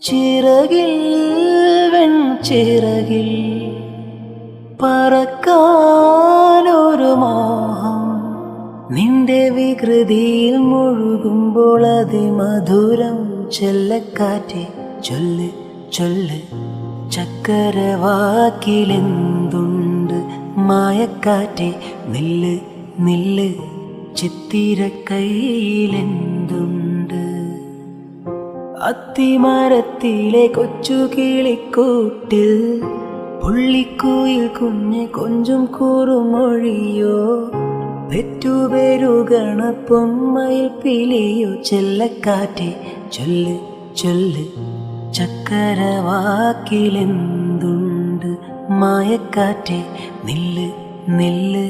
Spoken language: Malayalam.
ചിറകിൽ വെൺചിറകിൽ പറക്കാനൊരു മോഹം നിന്റെ വികൃതിയിൽ മുഴുകുമ്പോൾ അതിമധുരം ചെല്ലക്കാറ്റെ ചൊല്ല് ചൊല്ല് ചക്കരവാക്കിലെന്തുണ്ട് മായക്കാറ്റെ നില്ല് നില്ല് ചിത്തിര കയ്യിലെന്തുണ്ട് അത്തിമരത്തിലെ കൊച്ചു കിളിക്കൂട്ടിൽ പുള്ളിക്കുയിൽ കുഞ്ഞ് കൊഞ്ചും കൂറുമൊഴിയോ പെറ്റുപെരുകണ പൊന്മയിൽ പിലിയോ ചെല്ലക്കാറ്റെ ചൊല്ല് ചൊല്ല് ചക്കരവാക്കിലെന്തുണ്ട് മായക്കാറ്റെ നില്ല് നില്ല്